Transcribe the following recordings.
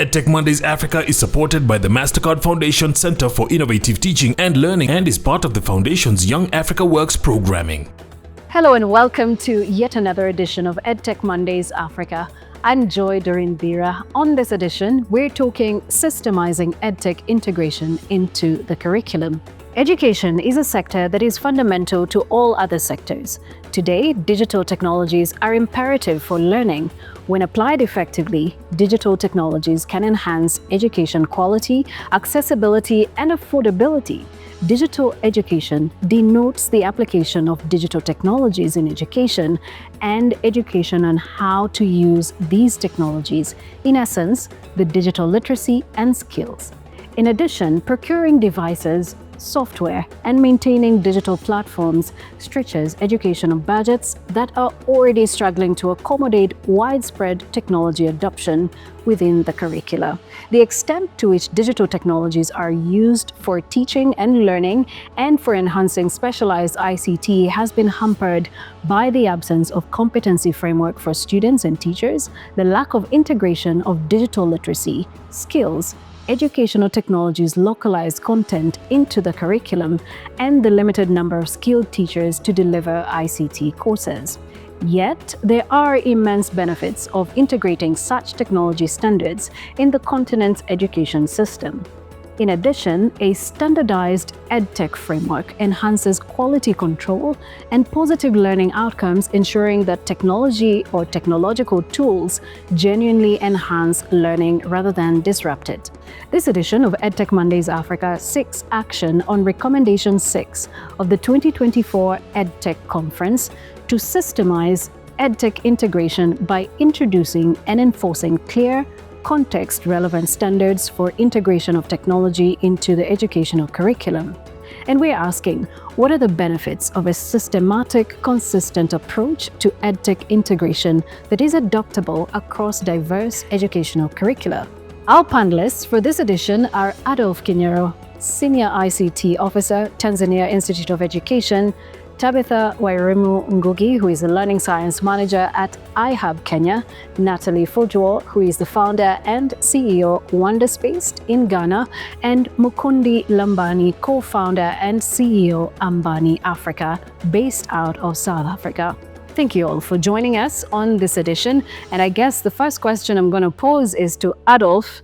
EdTech Mondays Africa is supported by the MasterCard Foundation Center for Innovative Teaching and Learning and is part of the Foundation's Young Africa Works programming. Hello and welcome to yet another edition of EdTech Mondays Africa. I'm Doreen Bira. On this edition, we're talking Systemizing EdTech integration into the curriculum. Education is a sector that is fundamental to all other sectors. Today, digital technologies are imperative for learning. When applied effectively, digital technologies can enhance education quality, accessibility, and affordability. Digital education denotes the application of digital technologies in education and education on how to use these technologies, in essence, the digital literacy and skills. In addition, procuring devices, software, and maintaining digital platforms stretches educational budgets that are already struggling to accommodate widespread technology adoption within the curricula. The extent to which digital technologies are used for teaching and learning and for enhancing specialized ICT has been hampered by the absence of competency framework for students and teachers, the lack of integration of digital literacy, skills, educational technologies localized content into the curriculum, and the limited number of skilled teachers to deliver ICT courses. Yet, there are immense benefits of integrating such technology standards in the continent's education system. In addition, a standardized EdTech framework enhances quality control and positive learning outcomes, ensuring that technology or technological tools genuinely enhance learning rather than disrupt it. This edition of EdTech Mondays Africa seeks action on Recommendation 6 of the 2024 EdTech Conference to systemize EdTech integration by introducing and enforcing clear, context-relevant standards for integration of technology into the educational curriculum. And we're asking, what are the benefits of a systematic, consistent approach to EdTech integration that is adoptable across diverse educational curricula? Our panelists for this edition are Adolf Kinyero, Senior ICT Officer, Tanzania Institute of Education, Tabitha Wairimu Ngugi, who is the Learning Science Manager at iHUB Kenya, Natalie, who is the founder and CEO Wonderspaced in Ghana, and Mukundi Lambani, co-founder and CEO Ambani Africa, based out of South Africa. Thank you all for joining us on this edition. And I guess the first question I'm going to pose is to Adolf.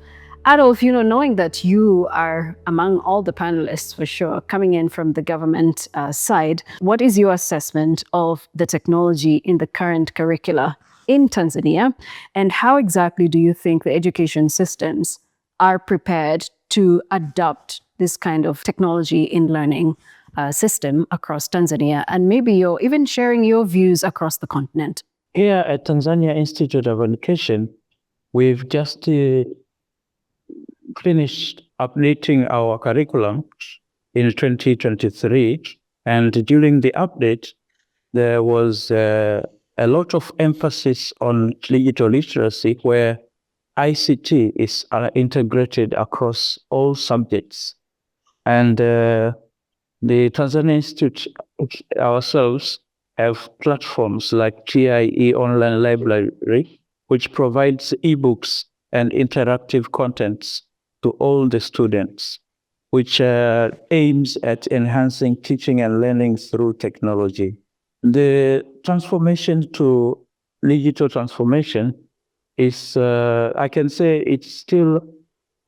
Adolf, knowing that you are among all the panelists for sure, coming in from the government side, what is your assessment of the technology in the current curricula in Tanzania? And how exactly do you think the education systems are prepared to adopt this kind of technology in learning system across Tanzania? And maybe you're even sharing your views across the continent. Here at Tanzania Institute of Education, we've just finished updating our curriculum in 2023, and during the update there was a lot of emphasis on digital literacy, where ICT is integrated across all subjects. And the Tanzania Institute ourselves have platforms like TIE Online Library, which provides ebooks and interactive contents to all the students, which aims at enhancing teaching and learning through technology. The transformation to digital transformation is, I can say it's still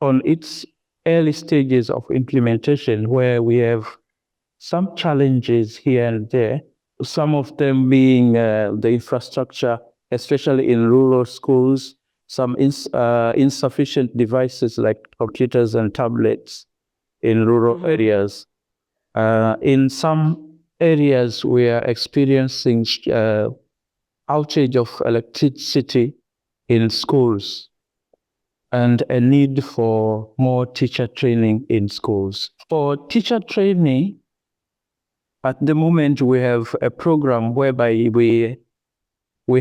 on its early stages of implementation, where we have some challenges here and there, some of them being the infrastructure, especially in rural schools, some insufficient devices like computers and tablets in rural areas. In some areas, we are experiencing outage of electricity in schools and a need for more teacher training in schools. For teacher training, at the moment, we have a program whereby we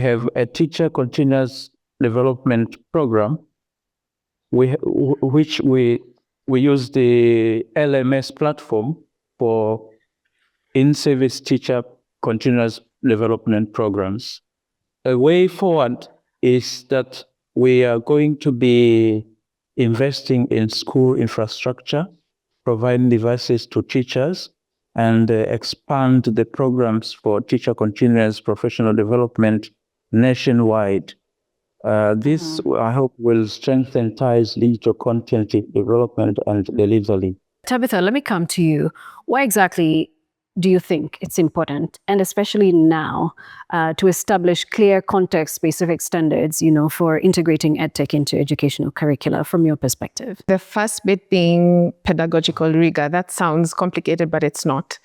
have a teacher continuous development program, which we use the LMS platform for in-service teacher continuous development programs. A way forward is that we are going to be investing in school infrastructure, providing devices to teachers, and expand the programs for teacher continuous professional development nationwide. This, I hope, will strengthen ties digital content development and delivery. Tabitha, let me come to you. Why exactly do you think it's important, and especially now, to establish clear context-specific standards, for integrating EdTech into educational curricula from your perspective? The first bit being pedagogical rigor. That sounds complicated, but it's not.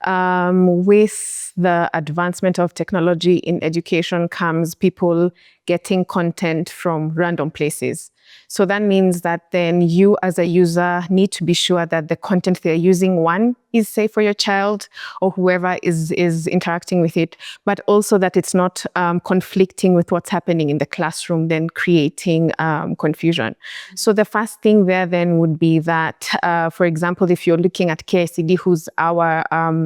With the advancement of technology in education comes people getting content from random places. So that means that then you as a user need to be sure that the content they're using, one, is safe for your child or whoever is interacting with it, but also that it's not conflicting with what's happening in the classroom, then creating confusion. So the first thing there then would be that, for example, if you're looking at KICD, who's our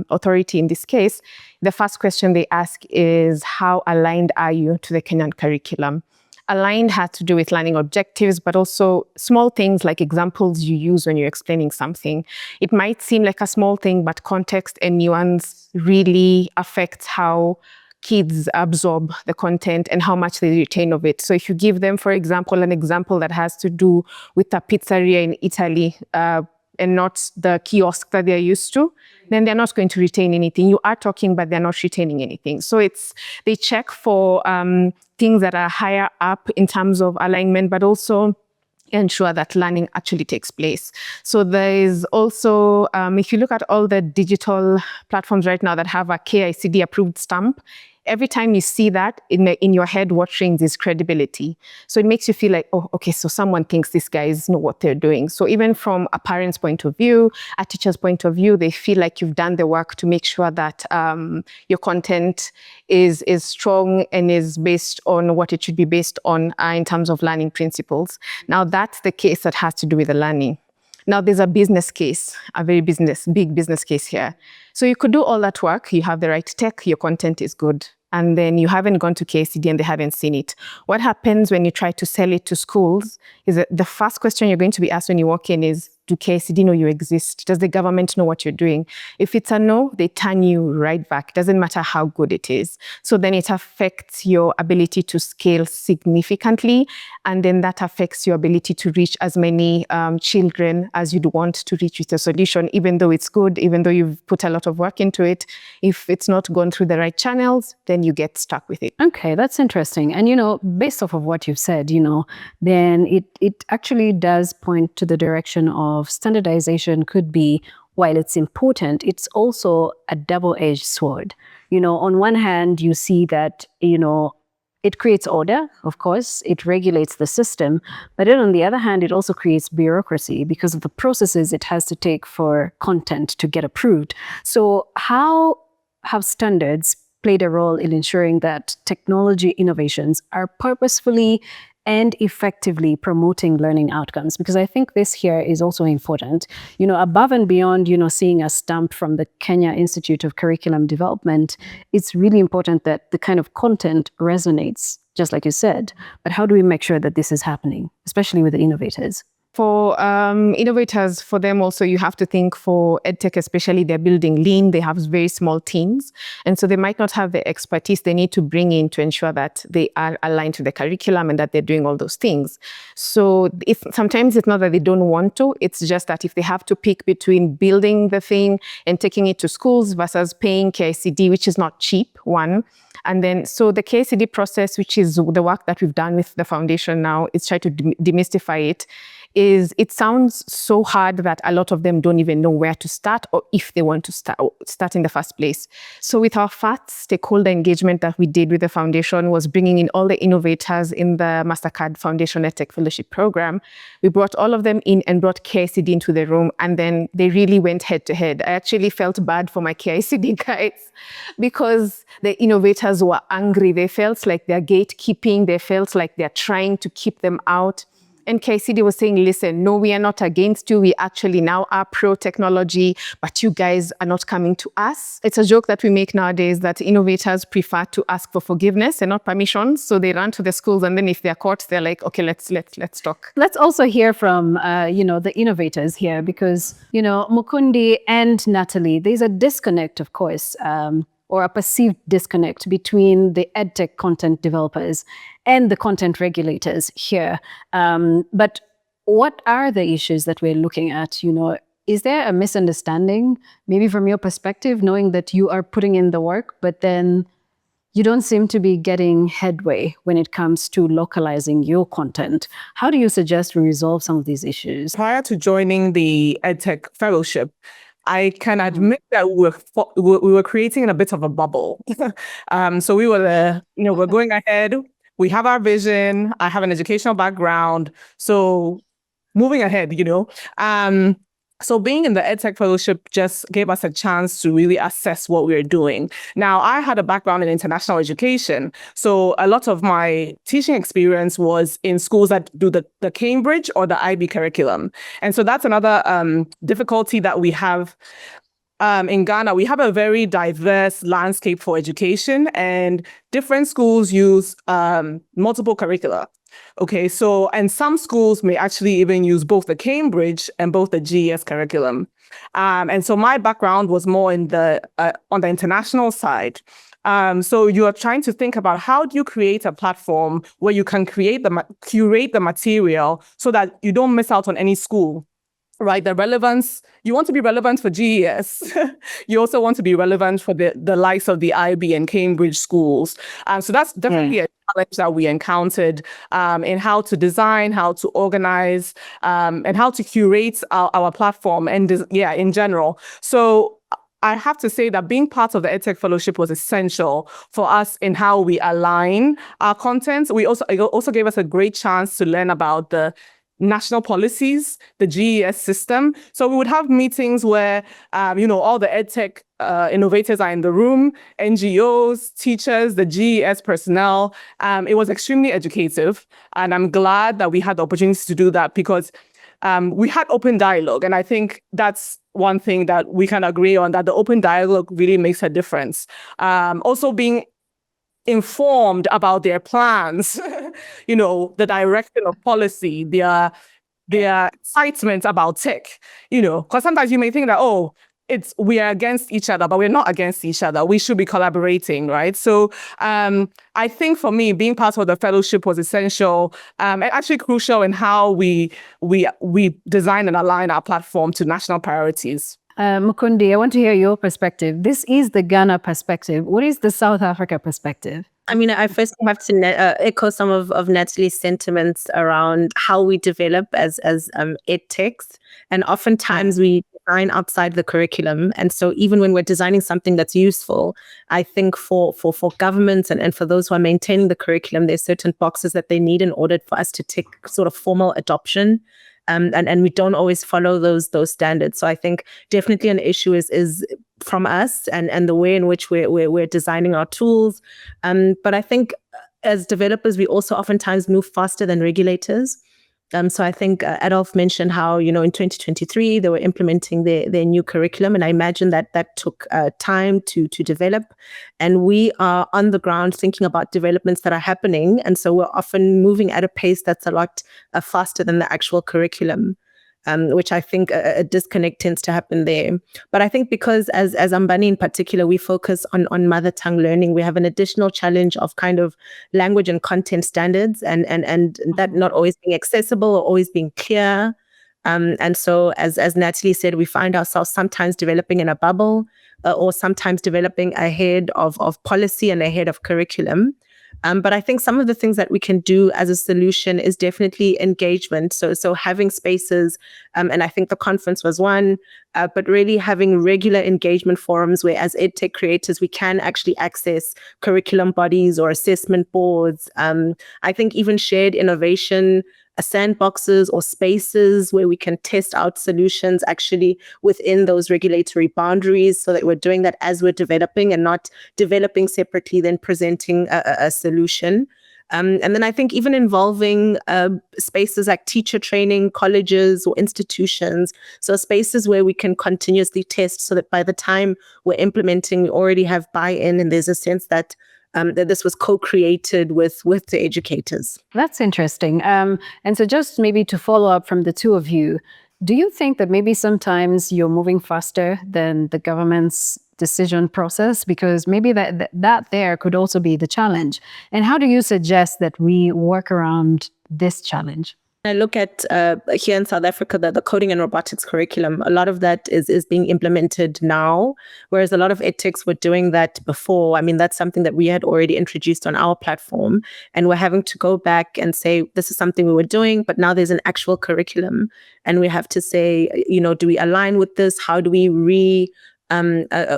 authority in this case, the first question they ask is, how aligned are you to the Kenyan curriculum? Aligned has to do with learning objectives, but also small things like examples you use when you're explaining something. It might seem like a small thing, but context and nuance really affects how kids absorb the content and how much they retain of it. So if you give them, for example, an example that has to do with a pizzeria in Italy, and not the kiosk that they're used to, then they're not going to retain anything. You are talking, but they're not retaining anything. So they check for things that are higher up in terms of alignment, but also ensure that learning actually takes place. So there is also, if you look at all the digital platforms right now that have a KICD approved stamp, every time you see that in your head, what rings is credibility. So it makes you feel like, oh, okay, so someone thinks these guys know what they're doing. So even from a parent's point of view, a teacher's point of view, they feel like you've done the work to make sure that your content is strong and is based on what it should be based on in terms of learning principles. Now that's the case that has to do with the learning. Now there's a business case, a very big business case here. So you could do all that work, you have the right tech, your content is good, and then you haven't gone to KICD and they haven't seen it. What happens when you try to sell it to schools is that the first question you're going to be asked when you walk in is, do KICD know you exist? Does the government know what you're doing? If it's a no, they turn you right back. Doesn't matter how good it is. So then it affects your ability to scale significantly. And then that affects your ability to reach as many children as you'd want to reach with a solution, even though it's good, even though you've put a lot of work into it. If it's not gone through the right channels, then you get stuck with it. Okay, that's interesting. And, based off of what you've said, then it actually does point to the direction of standardization could be, while it's important, it's also a double-edged sword. On one hand, you see that, it creates order, of course, it regulates the system, but then on the other hand, it also creates bureaucracy because of the processes it has to take for content to get approved. So how have standards played a role in ensuring that technology innovations are purposefully and effectively promoting learning outcomes? Because I think this here is also important. Above and beyond, seeing a stamp from the Kenya Institute of Curriculum Development, it's really important that the kind of content resonates, just like you said. But how do we make sure that this is happening, especially with the innovators? For innovators, for them also, you have to think for EdTech especially, they're building lean, they have very small teams. And so they might not have the expertise they need to bring in to ensure that they are aligned to the curriculum and that they're doing all those things. So sometimes it's not that they don't want to, it's just that if they have to pick between building the thing and taking it to schools versus paying KICD, which is not cheap, one. And then, so the KICD process, which is the work that we've done with the foundation now, is try to demystify it. It sounds so hard that a lot of them don't even know where to start or if they want to start in the first place. So with our first stakeholder engagement that we did with the foundation was bringing in all the innovators in the MasterCard Foundation EdTech Fellowship Program. We brought all of them in and brought KICD into the room, and then they really went head to head. I actually felt bad for my KICD guys because the innovators were angry. They felt like they're gatekeeping. They felt like they're trying to keep them out. And KCD was saying, listen, no, we are not against you. We actually now are pro-technology, but you guys are not coming to us. It's a joke that we make nowadays that innovators prefer to ask for forgiveness and not permissions. So they run to the schools, and then if they're caught, they're like, okay, let's talk. Let's also hear from, the innovators here, because, Mukundi and Natalie, there's a disconnect, of course, or a perceived disconnect between the EdTech content developers and the content regulators here. But what are the issues that we're looking at? Is there a misunderstanding, maybe from your perspective, knowing that you are putting in the work, but then you don't seem to be getting headway when it comes to localizing your content? How do you suggest we resolve some of these issues? Prior to joining the EdTech Fellowship, I can admit that we were creating a bit of a bubble. So we were, we're going ahead. We have our vision. I have an educational background. So moving ahead, So being in the EdTech Fellowship just gave us a chance to really assess what we were doing. Now, I had a background in international education. So a lot of my teaching experience was in schools that do the Cambridge or the IB curriculum. And so that's another difficulty that we have in Ghana. We have a very diverse landscape for education, and different schools use multiple curricula. Okay, and some schools may actually even use both the Cambridge and both the GES curriculum. And so my background was more in on the international side. So you are trying to think about how do you create a platform where you can curate the material so that you don't miss out on any school. Right, the relevance, you want to be relevant for GES. You also want to be relevant for the likes of the IB and Cambridge schools. So that's definitely a challenge that we encountered in how to design, how to organize, and how to curate our platform and in general. So I have to say that being part of the EdTech Fellowship was essential for us in how we align our content. It also gave us a great chance to learn about the national policies, the GES system. So we would have meetings where, all the EdTech innovators are in the room, NGOs, teachers, the GES personnel. It was extremely educative. And I'm glad that we had the opportunity to do that because we had open dialogue. And I think that's one thing that we can agree on, that the open dialogue really makes a difference. Also being informed about their plans, the direction of policy, their excitement about tech, because sometimes you may think that, we are against each other, but we're not against each other. We should be collaborating, right? So I think for me, being part of the fellowship was essential and actually crucial in how we design and align our platform to national priorities. Mukundi, I want to hear your perspective. This is the Ghana perspective. What is the South Africa perspective? I mean, I first have to echo some of Natalie's sentiments around how we develop as EdTechs. And oftentimes we design outside the curriculum. And so even when we're designing something that's useful, I think for governments and for those who are maintaining the curriculum, there's certain boxes that they need in order for us to tick sort of formal adoption. And we don't always follow those standards. So I think definitely an issue is from us and the way in which we're designing our tools. But I think as developers, we also oftentimes move faster than regulators. So I think Adolf mentioned how, in 2023, they were implementing their new curriculum. And I imagine that took time to develop. And we are on the ground thinking about developments that are happening. And so we're often moving at a pace that's a lot faster than the actual curriculum. Which I think a disconnect tends to happen there. But I think because as Ambani in particular, we focus on mother tongue learning, we have an additional challenge of kind of language and content standards and that not always being accessible or always being clear. And so as Natalie said, we find ourselves sometimes developing in a bubble or sometimes developing ahead of policy and ahead of curriculum. But I think some of the things that we can do as a solution is definitely engagement. So having spaces, and I think the conference was one, but really having regular engagement forums where as EdTech creators, we can actually access curriculum bodies or assessment boards. I think even shared innovation, sandboxes or spaces where we can test out solutions actually within those regulatory boundaries so that we're doing that as we're developing and not developing separately, then presenting a solution. And then I think even involving spaces like teacher training, colleges or institutions. So spaces where we can continuously test so that by the time we're implementing, we already have buy-in and there's a sense that this was co-created with the educators. That's interesting. And so just maybe to follow up from the two of you, do you think that maybe sometimes you're moving faster than the government's decision process? Because maybe that there could also be the challenge. And how do you suggest that we work around this challenge? I look at here in South Africa, the coding and robotics curriculum, a lot of that is being implemented now, whereas a lot of edtechs were doing that before. I mean, that's something that we had already introduced on our platform, and we're having to go back and say, this is something we were doing, but now there's an actual curriculum, and we have to say, do we align with this? How do we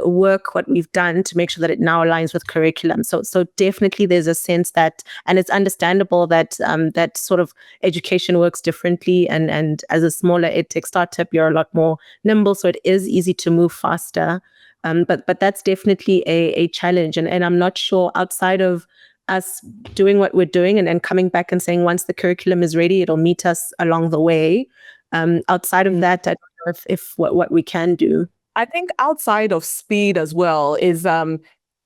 work what we've done to make sure that it now aligns with curriculum. So definitely there's a sense that, and it's understandable that that sort of education works differently. And as a smaller edtech startup, you're a lot more nimble. So it is easy to move faster. But that's definitely a challenge. And I'm not sure outside of us doing what we're doing and coming back and saying, once the curriculum is ready, it'll meet us along the way. Outside of that, I don't know if what we can do. I think outside of speed as well is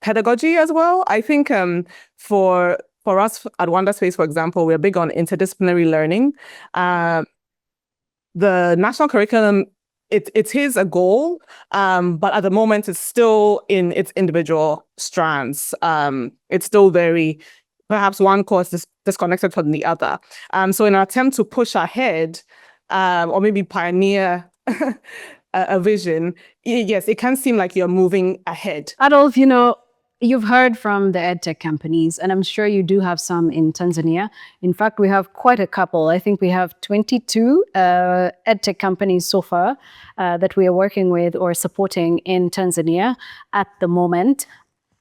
pedagogy as well. I think for us at Wonderspaced, for example, we're big on interdisciplinary learning. The national curriculum, it is a goal, but at the moment it's still in its individual strands. It's still very, perhaps one course is disconnected from the other. So in an attempt to push ahead or maybe pioneer a vision, yes, it can seem like you're moving ahead. Adolf, you've heard from the EdTech companies, and I'm sure you do have some in Tanzania. In fact, we have quite a couple. I think we have 22 EdTech companies so far that we are working with or supporting in Tanzania at the moment.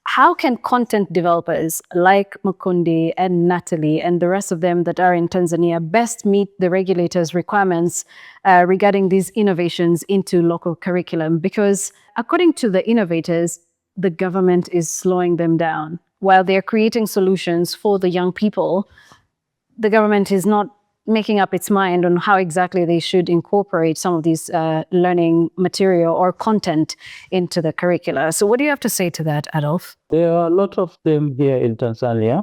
How can content developers like Mukundi and Natalie and the rest of them that are in Tanzania best meet the regulators' requirements regarding these innovations into local curriculum? Because according to the innovators, the government is slowing them down. While they're creating solutions for the young people, the government is not making up its mind on how exactly they should incorporate some of these learning material or content into the curricula. So what do you have to say to that, Adolf? There are a lot of them here in Tanzania.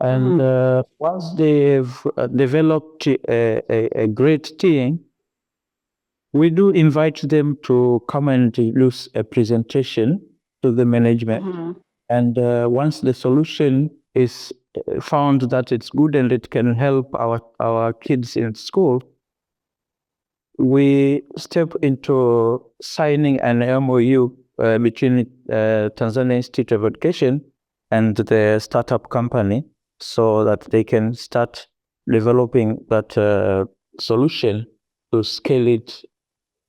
And once they've developed a great team, we do invite them to come and do a presentation to the management. And once the solution is found that it's good and it can help our kids in school, we step into signing an MOU between Tanzania Institute of Education and the startup company so that they can start developing that solution to scale it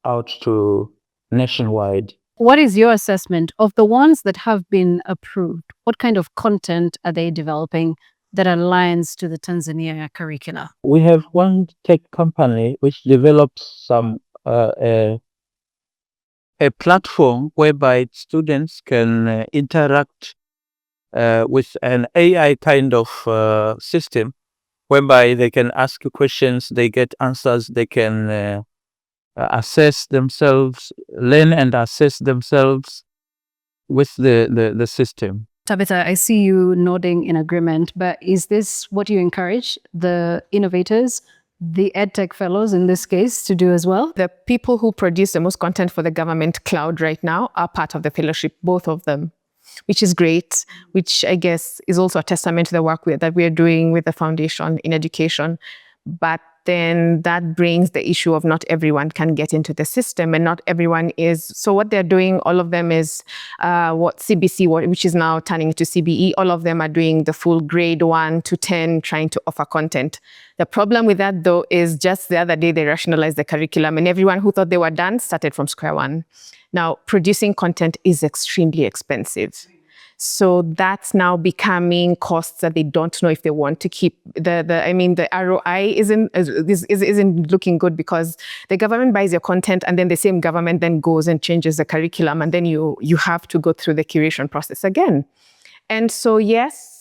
out to nationwide. What is your assessment of the ones that have been approved? What kind of content are they developing that aligns to the Tanzania curricula? We have one tech company which develops some a platform whereby students can interact with an AI kind of system, whereby they can ask questions, they get answers, they can assess themselves, learn and assess themselves with the system. Tabitha, I see you nodding in agreement, but is this what you encourage the innovators, the EdTech fellows in this case, to do as well? The people who produce the most content for the government cloud right now are part of the fellowship, both of them, which is great, which I guess is also a testament to the work that we are doing with the foundation in education. But then that brings the issue of not everyone can get into the system and not everyone is. So what they're doing, all of them is what CBC, which is now turning to CBE, all of them are doing the full grade 1 to 10, trying to offer content. The problem with that though is just the other day they rationalized the curriculum and everyone who thought they were done started from square one. Now, producing content is extremely expensive. So that's now becoming costs that they don't know if they want to keep. The ROI isn't looking good because the government buys your content and then the same government then goes and changes the curriculum and then you have to go through the curation process again. And so, yes,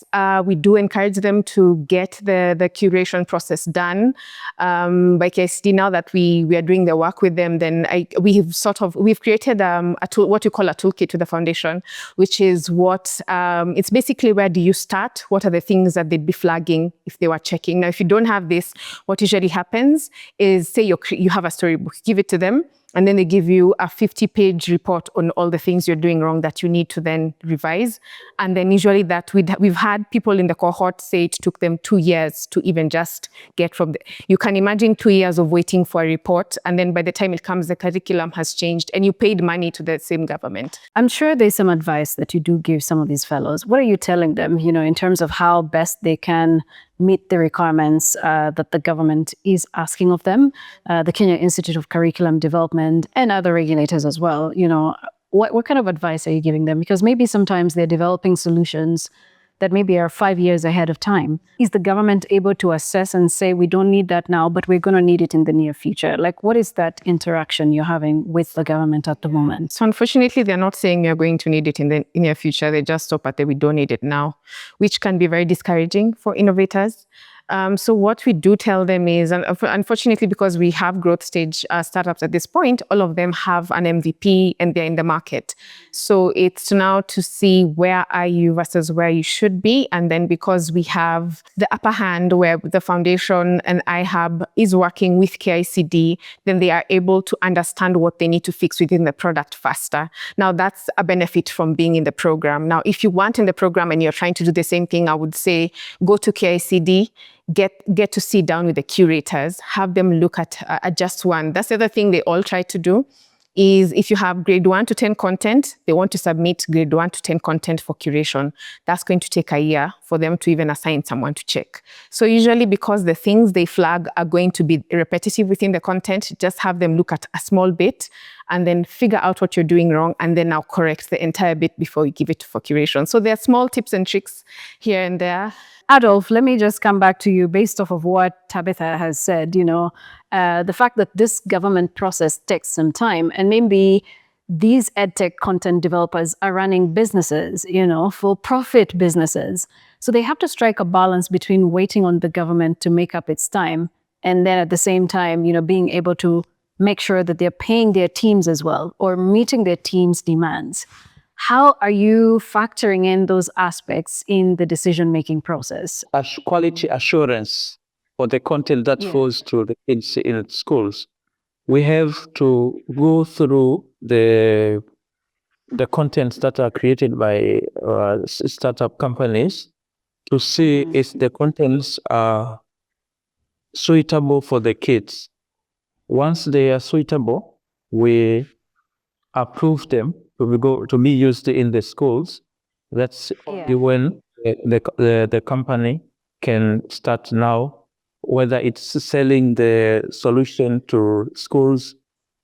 we do encourage them to get the curation process done. By KICD, now that we are doing the work with them, then we've created a tool, what you call a toolkit to the foundation, which is it's basically where do you start? What are the things that they'd be flagging if they were checking? Now, if you don't have this, what usually happens is, say you have a storybook, give it to them, and then they give you a 50-page report on all the things you're doing wrong that you need to then revise. And then usually that we've had people in the cohort say it took them 2 years to even just get from you can imagine 2 years of waiting for a report. And then by the time it comes, the curriculum has changed and you paid money to the same government. I'm sure there's some advice that you do give some of these fellows. What are you telling them, in terms of how best they can meet the requirements that the government is asking of them, the Kenya Institute of Curriculum Development and other regulators as well? What kind of advice are you giving them? Because maybe sometimes they're developing solutions that maybe are 5 years ahead of time. Is the government able to assess and say, we don't need that now, but we're going to need it in the near future? Like, what is that interaction you're having with the government at the moment? So unfortunately, they're not saying you're going to need it in the near future. They just stop at the we don't need it now, which can be very discouraging for innovators. So what we do tell them is, unfortunately, because we have growth stage startups at this point, all of them have an MVP and they're in the market. So it's now to see where are you versus where you should be. And then because we have the upper hand where the foundation and iHUB is working with KICD, then they are able to understand what they need to fix within the product faster. Now, that's a benefit from being in the program. Now, if you weren't in the program and you're trying to do the same thing, I would say go to KICD, get to sit down with the curators, have them look at just one. That's the other thing they all try to do, is if you have grade 1 to 10 content, they want to submit grade 1 to 10 content for curation. That's going to take a year for them to even assign someone to check. So usually, because the things they flag are going to be repetitive within the content, just have them look at a small bit and then figure out what you're doing wrong, and then now correct the entire bit before you give it for curation. So there are small tips and tricks here and there. Adolf, let me just come back to you based off of what Tabitha has said, the fact that this government process takes some time, and maybe these EdTech content developers are running businesses, for-profit businesses. So they have to strike a balance between waiting on the government to make up its time, and then at the same time, being able to make sure that they're paying their teams as well, or meeting their teams' demands. How are you factoring in those aspects in the decision-making process? Quality assurance for the content that falls to the kids in schools. We have to go through the contents that are created by startup companies to see if the contents are suitable for the kids. Once they are suitable, we approve them to be used in the schools. That's only when the company can start now, whether it's selling the solution to schools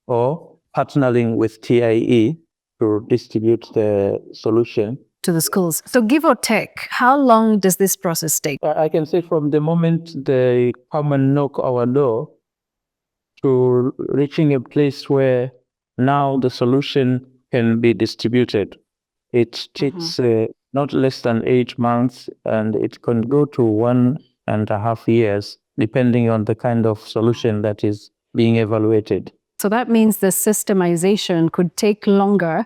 or partnering with TIE to distribute the solution to the schools. So give or take, how long does this process take? I can say from the moment they come and knock our door to reaching a place where now the solution can be distributed. It takes not less than 8 months, and it can go to 1.5 years, depending on the kind of solution that is being evaluated. So that means the systemization could take longer,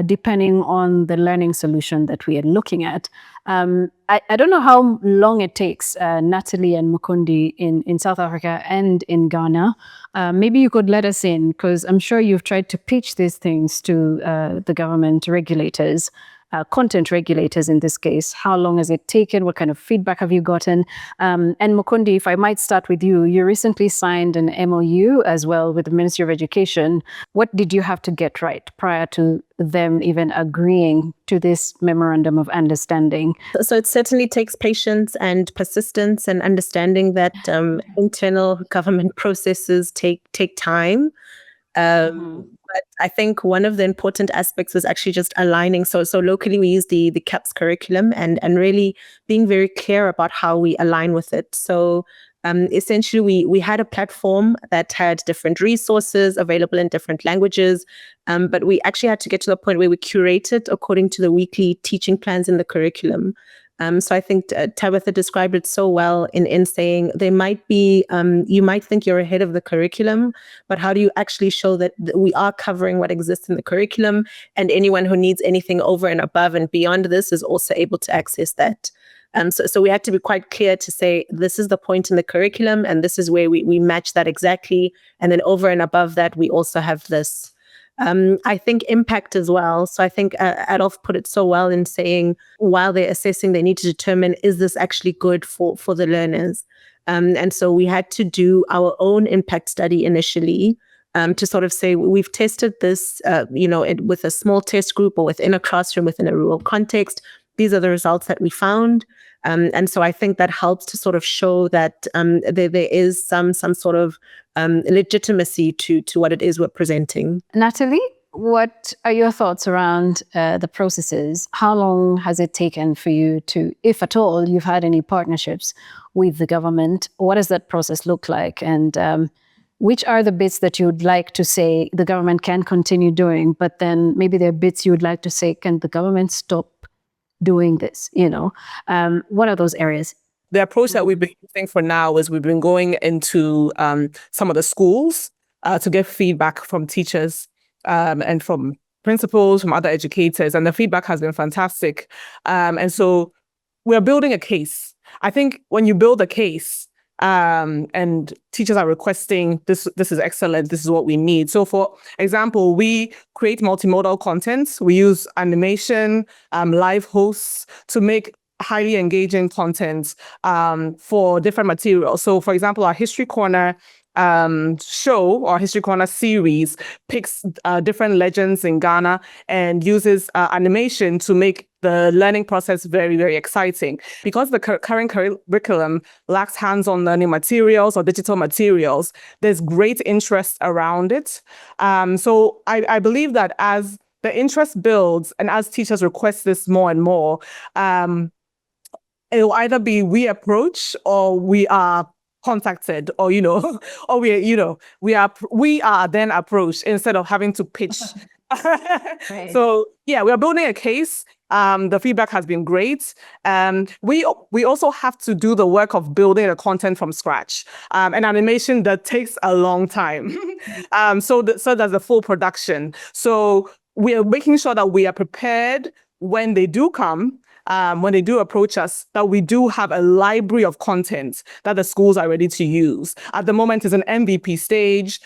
depending on the learning solution that we are looking at. I don't know how long it takes, Natalie and Mukundi in South Africa and in Ghana. Maybe you could let us in, because I'm sure you've tried to pitch these things to the government regulators, content regulators in this case. How long has it taken? What kind of feedback have you gotten? And Mukundi, if I might start with you, you recently signed an MOU as well with the Ministry of Education. What did you have to get right prior to them even agreeing to this memorandum of understanding? So it certainly takes patience and persistence and understanding that internal government processes take time. But I think one of the important aspects was actually just aligning. So locally we use the CAPS curriculum and really being very clear about how we align with it. So Essentially, we had a platform that had different resources available in different languages, but we actually had to get to the point where we curated according to the weekly teaching plans in the curriculum. So I think Tabitha described it so well in saying there might be, you might think you're ahead of the curriculum, but how do you actually show that we are covering what exists in the curriculum, and anyone who needs anything over and above and beyond this is also able to access that? So we had to be quite clear to say, this is the point in the curriculum, and this is where we match that exactly. And then over and above that, we also have this. I think impact as well. So I think Adolf put it so well in saying, while they're assessing, they need to determine, is this actually good for the learners? And so we had to do our own impact study initially to sort of say, we've tested this, with a small test group or within a classroom, within a rural context. These are the results that we found. And so I think that helps to sort of show that there is some sort of legitimacy to what it is we're presenting. Natalie, what are your thoughts around the processes? How long has it taken for you to, if at all, you've had any partnerships with the government? What does that process look like? And which are the bits that you'd like to say the government can continue doing, but then maybe there are bits you would like to say, can the government stop doing this? What are those areas? The approach that we've been using for now is we've been going into some of the schools to get feedback from teachers and from principals, from other educators, and the feedback has been fantastic. And so we're building a case. I think when you build a case, and teachers are requesting this is excellent, this is what we need. So for example, we create multimodal content. We use animation, live hosts to make highly engaging content for different materials. So for example, our History Corner show or History Corner series picks different legends in Ghana and uses animation to make the learning process very, very exciting. Because the current curriculum lacks hands-on learning materials or digital materials, there's great interest around it. So I believe that as the interest builds and as teachers request this more and more, it will either be we approach or we are contacted, or or we are then approached instead of having to pitch. Right. So yeah, we are building a case. The feedback has been great. We also have to do the work of building the content from scratch. An animation that takes a long time. So there's the full production. So we are making sure that we are prepared when they do come. When they do approach us, that we do have a library of content that the schools are ready to use. At the moment, it's an MVP stage.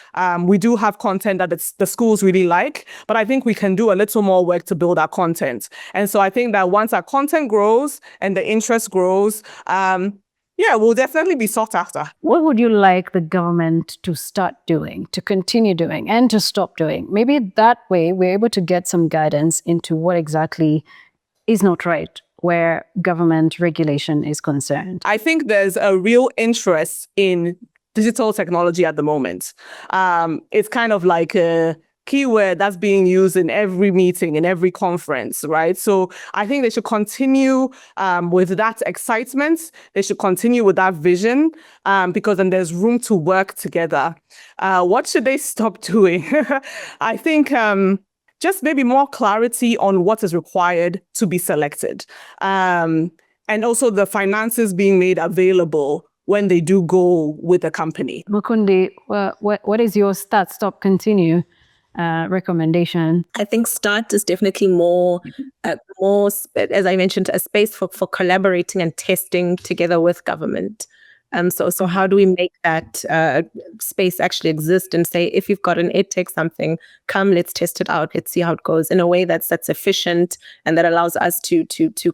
We do have content that the schools really like, but I think we can do a little more work to build our content. And so I think that once our content grows and the interest grows, we'll definitely be sought after. What would you like the government to start doing, to continue doing, and to stop doing? Maybe that way we're able to get some guidance into what exactly is not right where government regulation is concerned. I think there's a real interest in digital technology at the moment. It's kind of like a keyword that's being used in every meeting, in every conference, right? So I think they should continue with that excitement. They should continue with that vision because then there's room to work together. What should they stop doing? I think just maybe more clarity on what is required to be selected. And also the finances being made available when they do go with a company. Mukundi, what is your start, stop, continue recommendation? I think START is definitely more, as I mentioned, a space for collaborating and testing together with government. So how do we make that space actually exist and say, if you've got an EdTech something, come, let's test it out. Let's see how it goes in a way that's efficient and that allows us to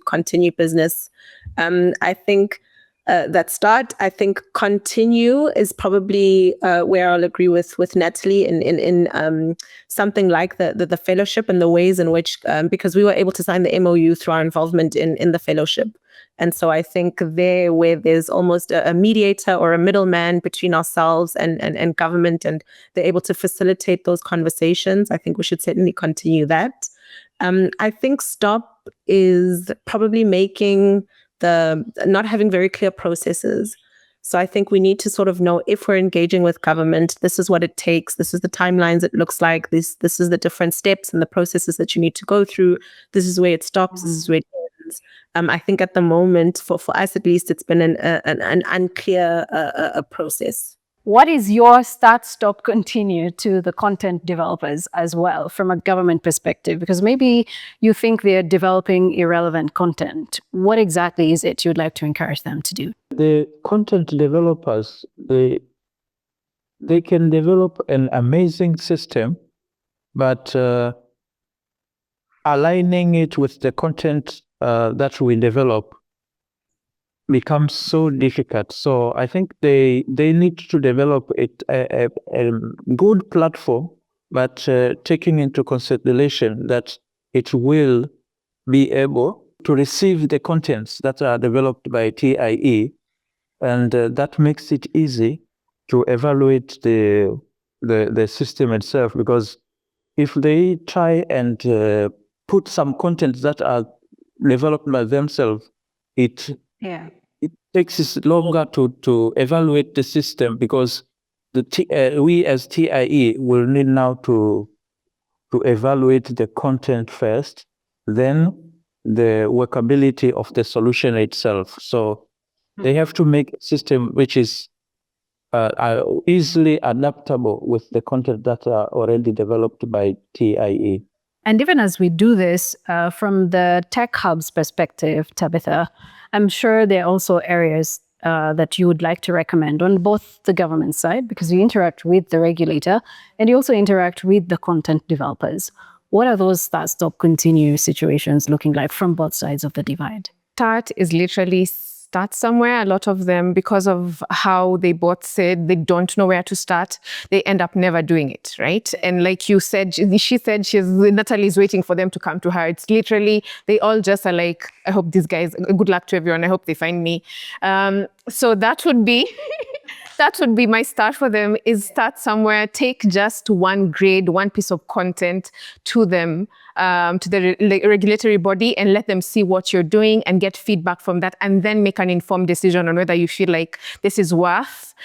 continue business. I think that START. I think continue is probably where I'll agree with Natalie in something like the fellowship and the ways in which, because we were able to sign the MOU through our involvement in the fellowship. And so I think there where there's almost a mediator or a middleman between ourselves and government, and they're able to facilitate those conversations, I think we should certainly continue that. I think stop is probably making not having very clear processes. So I think we need to sort of know, if we're engaging with government, this is what it takes. This is the timelines it looks like. This is the different steps and the processes that you need to go through. This is where it stops. This is where it ends. I think at the moment, for us at least, it's been an unclear process. What is your start, stop, continue to the content developers as well from a government perspective? Because maybe you think they're developing irrelevant content. What exactly is it you'd like to encourage them to do? The content developers, they can develop an amazing system, but aligning it with the content that we develop becomes so difficult. So I think they need to develop a good platform, but taking into consideration that it will be able to receive the contents that are developed by TIE, and that makes it easy to evaluate the system itself. Because if they try and put some content that are developed by themselves, it takes us longer to evaluate the system, because we as TIE will need now to evaluate the content first, then the workability of the solution itself. So they have to make a system which is easily adaptable with the content that are already developed by TIE. And even as we do this, from the tech hub's perspective, Tabitha, I'm sure there are also areas that you would like to recommend on both the government side, because you interact with the regulator and you also interact with the content developers. What are those start, stop, continue situations looking like from both sides of the divide? Start is literally start somewhere. A lot of them, because of how they both said they don't know where to start, they end up never doing it, right? And like you said, she said Natalie is waiting for them to come to her. It's literally, they all just are like, I hope these guys, good luck to everyone. I hope they find me. So that would be that would be my start for them, is start somewhere, take just one grade, one piece of content to them, to the regulatory body, and let them see what you're doing and get feedback from that, and then make an informed decision on whether you feel like this is worth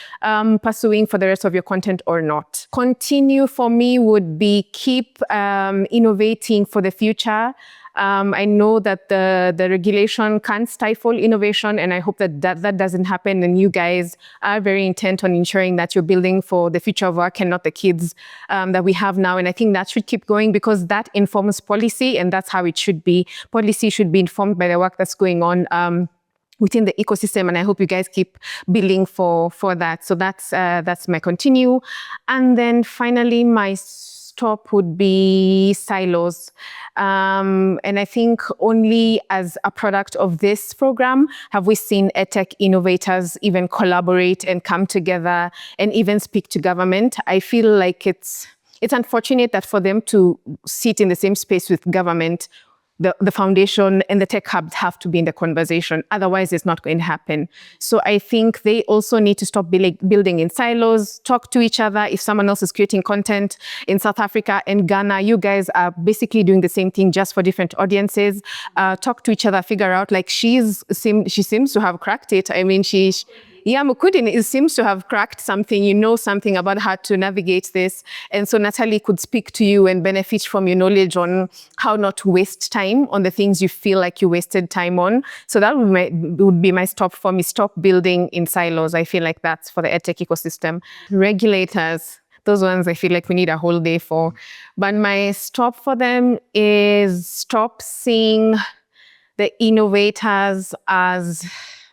pursuing for the rest of your content or not. Continue for me would be keep innovating for the future. I know that the regulation can stifle innovation, and I hope that doesn't happen. And you guys are very intent on ensuring that you're building for the future of work and not the kids that we have now. And I think that should keep going, because that informs policy, and that's how it should be. Policy should be informed by the work that's going on within the ecosystem, and I hope you guys keep building for that. So that's my continue. And then finally, my stop would be silos. And I think only as a product of this program have we seen EdTech innovators even collaborate and come together and even speak to government. I feel like it's unfortunate that for them to sit in the same space with government, the foundation and the tech hubs have to be in the conversation. Otherwise, it's not going to happen. So I think they also need to stop building in silos, talk to each other. If someone else is creating content in South Africa and Ghana, you guys are basically doing the same thing, just for different audiences. Talk to each other, figure out, like she seems to have cracked it. I mean, Mukundi seems to have cracked something. You know something about how to navigate this. And so Natalie could speak to you and benefit from your knowledge on how not to waste time on the things you feel like you wasted time on. So that would be my stop for me. Stop building in silos. I feel like that's for the EdTech ecosystem. Regulators, those ones I feel like we need a whole day for. But my stop for them is stop seeing the innovators as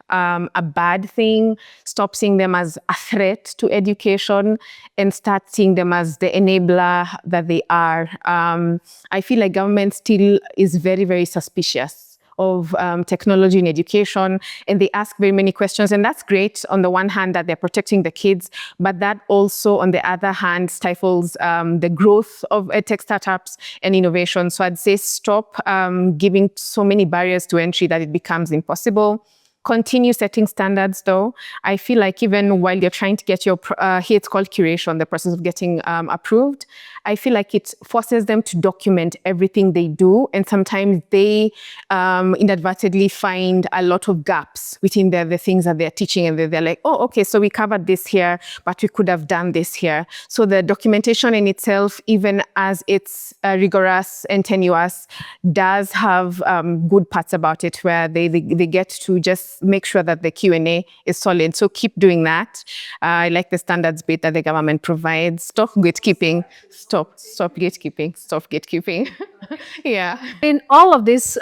a bad thing, stop seeing them as a threat to education, and start seeing them as the enabler that they are. I feel like government still is very, very suspicious of technology in education, and they ask very many questions, and that's great on the one hand that they're protecting the kids, but that also on the other hand stifles the growth of EdTech startups and innovation. So I'd say stop giving so many barriers to entry that it becomes impossible. Continue setting standards, though. I feel like even while you're trying to get your, here it's called curation, the process of getting approved. I feel like it forces them to document everything they do. And sometimes they inadvertently find a lot of gaps within the things that they're teaching. And they're like, oh, okay, so we covered this here, but we could have done this here. So the documentation in itself, even as it's rigorous and tenuous, does have good parts about it where they get to just make sure that the Q&A is solid. So keep doing that. I like the standards bit that the government provides. Stop gatekeeping. Stop gatekeeping. Stop gatekeeping. Yeah. In all of this,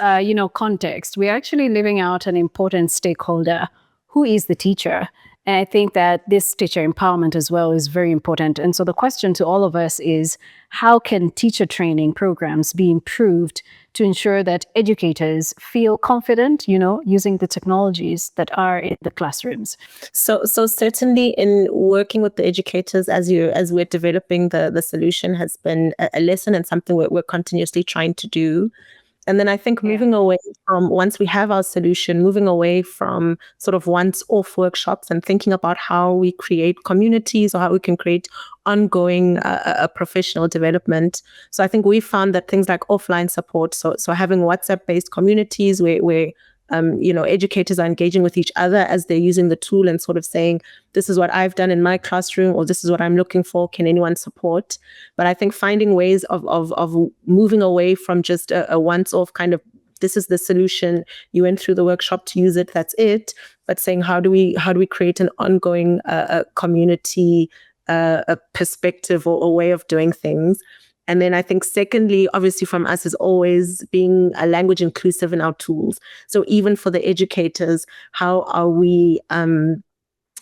context, we're actually leaving out an important stakeholder, who is the teacher. And I think that this teacher empowerment as well is very important. And so the question to all of us is, how can teacher training programs be improved to ensure that educators feel confident, using the technologies that are in the classrooms? So certainly in working with the educators as we're developing the solution has been a lesson and something we're continuously trying to do. And then I think moving away from, once we have our solution, moving away from sort of once-off workshops and thinking about how we create communities or how we can create ongoing professional development. So I think we found that things like offline support, so having WhatsApp-based communities where educators are engaging with each other as they're using the tool and sort of saying, this is what I've done in my classroom, or this is what I'm looking for. Can anyone support? But I think finding ways of moving away from just a once-off kind of, this is the solution, you went through the workshop to use it, that's it. But saying, how do we create an ongoing community a perspective or a way of doing things? And then I think secondly, obviously from us, is always being a language inclusive in our tools. So even for the educators, how are we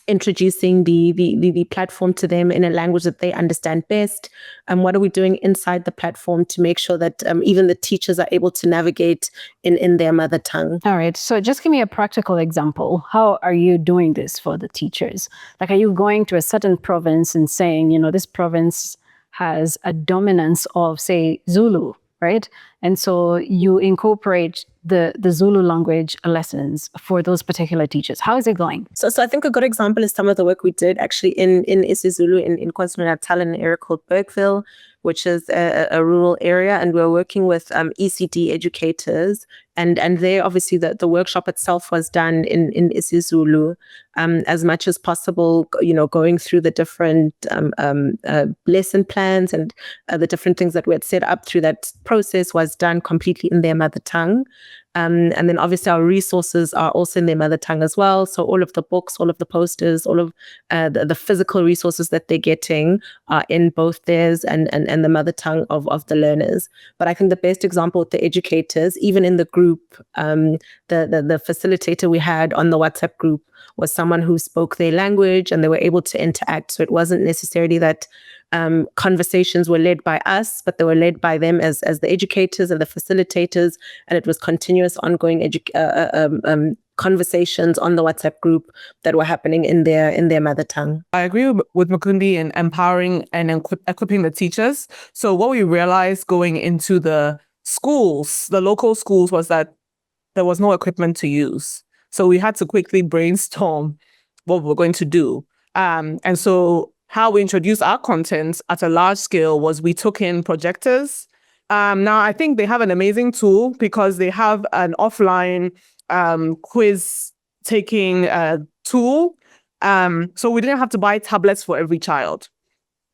introducing the platform to them in a language that they understand best? And what are we doing inside the platform to make sure that even the teachers are able to navigate in their mother tongue? All right. So just give me a practical example. How are you doing this for the teachers? Like, are you going to a certain province and saying, this province has a dominance of, say, Zulu, right? And so you incorporate the Zulu language lessons for those particular teachers. How is it going? So I think a good example is some of the work we did actually in isiZulu in KwaZulu-Natal, in an area called Bergville, which is a rural area, and we're working with ECD educators, and there obviously the workshop itself was done in isiZulu, as much as possible, going through the different lesson plans and the different things that we had set up through that process was done completely in their mother tongue. And then obviously our resources are also in their mother tongue as well. So all of the books, all of the posters, all of the physical resources that they're getting are in both theirs and the mother tongue of the learners. But I think the best example with the educators, even in the group, the facilitator we had on the WhatsApp group was someone who spoke their language and they were able to interact. So it wasn't necessarily that conversations were led by us, but they were led by them as the educators and the facilitators, and it was continuous, ongoing conversations on the WhatsApp group that were happening in their mother tongue. I agree with Mukundi in empowering and equipping the teachers. So what we realized going into the schools, the local schools, was that there was no equipment to use. So we had to quickly brainstorm what we were going to do. And so how we introduced our content at a large scale was we took in projectors. Now, I think they have an amazing tool because they have an offline quiz taking tool. So we didn't have to buy tablets for every child.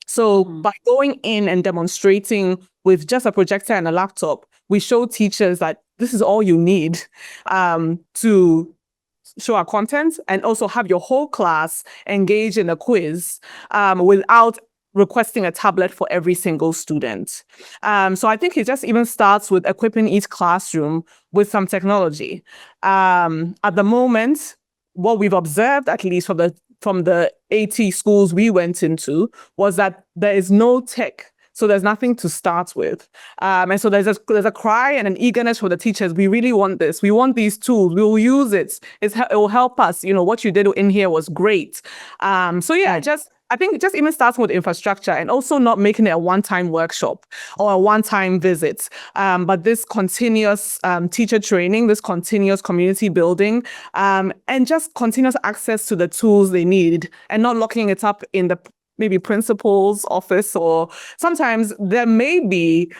So by going in and demonstrating with just a projector and a laptop, we show teachers that this is all you need to show our content and also have your whole class engage in a quiz without requesting a tablet for every single student. So I think it just even starts with equipping each classroom with some technology. At the moment, what we've observed, at least from the 80 schools we went into, was that there is no tech. So there's nothing to start with. And so there's a cry and an eagerness for the teachers. We really want this. We want these tools. We will use it. It will help us. What you did in here was great. So yeah, I think it just even starts with infrastructure and also not making it a one-time workshop or a one-time visit. But this continuous teacher training, this continuous community building, and just continuous access to the tools they need and not locking it up in the maybe principal's office, or sometimes there may be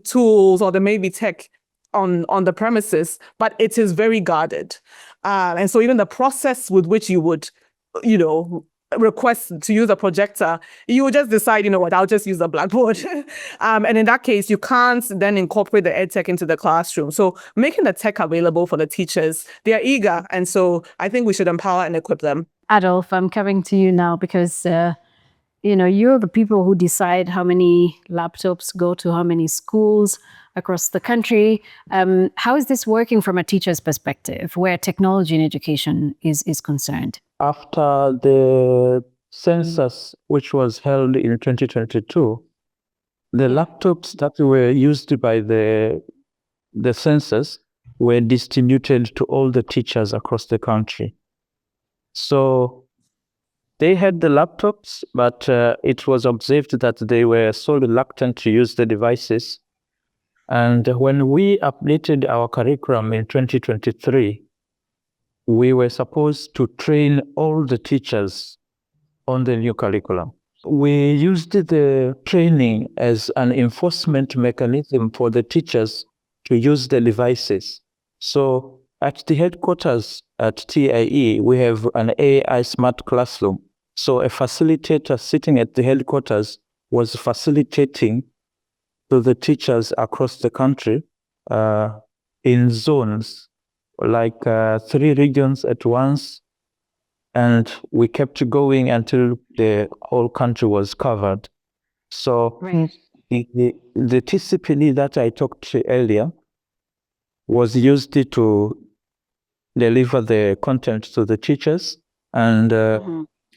tools or there may be tech on the premises, but it is very guarded. And so even the process with which you would, request to use a projector, you would just decide, I'll just use a blackboard. And in that case, you can't then incorporate the EdTech into the classroom. So making the tech available for the teachers, they are eager. And so I think we should empower and equip them. Adolf, I'm coming to you now because, you're the people who decide how many laptops go to how many schools across the country. How is this working from a teacher's perspective, where technology in education is concerned? After the census, which was held in 2022, the laptops that were used by the census were distributed to all the teachers across the country. So they had the laptops, but it was observed that they were so reluctant to use the devices. And when we updated our curriculum in 2023, we were supposed to train all the teachers on the new curriculum. We used the training as an enforcement mechanism for the teachers to use the devices. So at the headquarters at TIE, we have an AI smart classroom. So a facilitator sitting at the headquarters was facilitating to the teachers across the country in zones, like 3 regions at once. And we kept going until the whole country was covered. So the TCPD that I talked to earlier was used to deliver the content to the teachers. And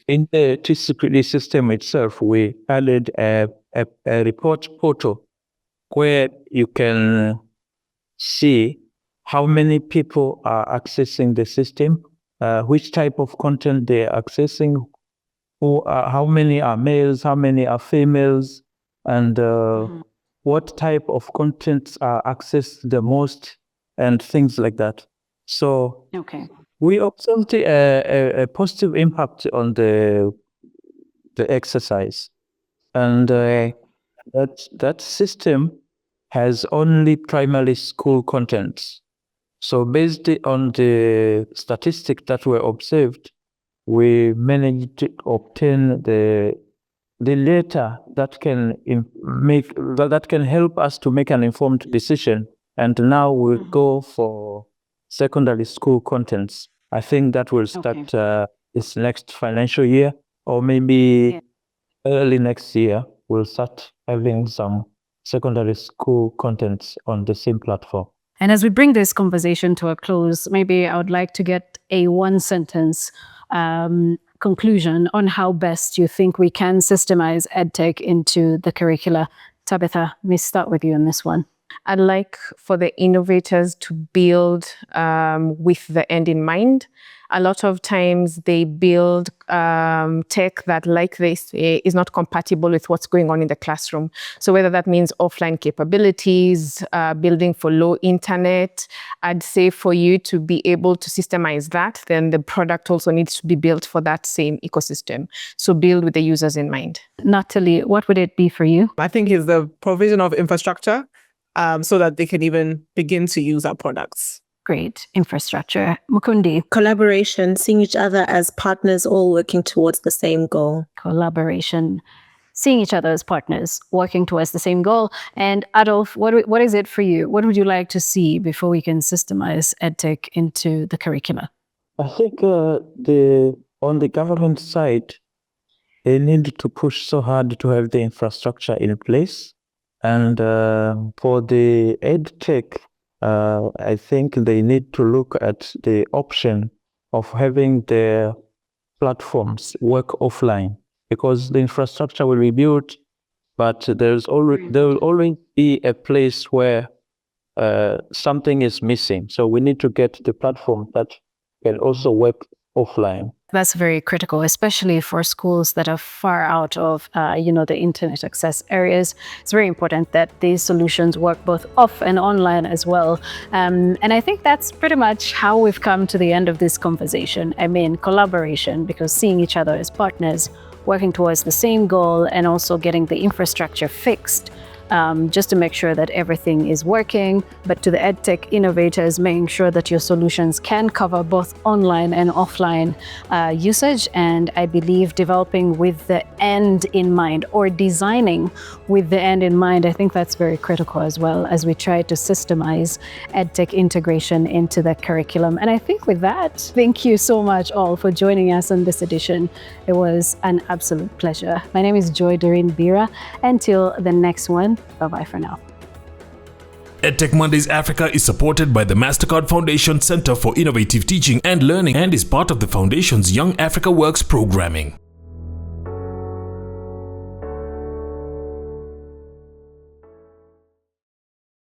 in the TCPD system itself, we added a report portal where you can see how many people are accessing the system, which type of content they are accessing, how many are males, how many are females, and what type of contents are accessed the most, and things like that. So we observed a positive impact on the exercise, and that system has only primary school contents. So based on the statistics that were observed, we managed to obtain the data that can help us to make an informed decision. And now we'll go for secondary school contents. I think that will start this next financial year, or maybe early next year, we'll start having some secondary school contents on the same platform. And as we bring this conversation to a close, maybe I would like to get a one-sentence conclusion on how best you think we can systemize EdTech into the curricula. Tabitha, let me start with you on this one. I'd like for the innovators to build with the end in mind. A lot of times they build tech that, like they say, is not compatible with what's going on in the classroom. So whether that means offline capabilities, building for low internet, I'd say for you to be able to systemize that, then the product also needs to be built for that same ecosystem. So build with the users in mind. Natalie, what would it be for you? I think it's the provision of infrastructure so that they can even begin to use our products. Great. Infrastructure. Mukundi. Collaboration, seeing each other as partners, all working towards the same goal. Collaboration. Seeing each other as partners, working towards the same goal. And Adolf, what is it for you? What would you like to see before we can systemize EdTech into the curricula? I think on the government side, they need to push so hard to have the infrastructure in place. And for the EdTech, I think they need to look at the option of having their platforms work offline, because the infrastructure will be built, but there will always be a place where something is missing. So we need to get the platform that can also work offline. That's very critical, especially for schools that are far out of, the internet access areas. It's very important that these solutions work both off and online as well. And I think that's pretty much how we've come to the end of this conversation. I mean, collaboration, because seeing each other as partners, working towards the same goal, and also getting the infrastructure fixed, just to make sure that everything is working. But to the EdTech innovators, making sure that your solutions can cover both online and offline usage. And I believe developing with the end in mind, or designing with the end in mind, I think that's very critical as well, as we try to systemize EdTech integration into the curriculum. And I think with that, thank you so much all for joining us on this edition. It was an absolute pleasure. My name is Doreen Bira. Until the next one, bye-bye for now. EdTech Mondays Africa is supported by the MasterCard Foundation Center for Innovative Teaching and Learning and is part of the Foundation's Young Africa Works programming.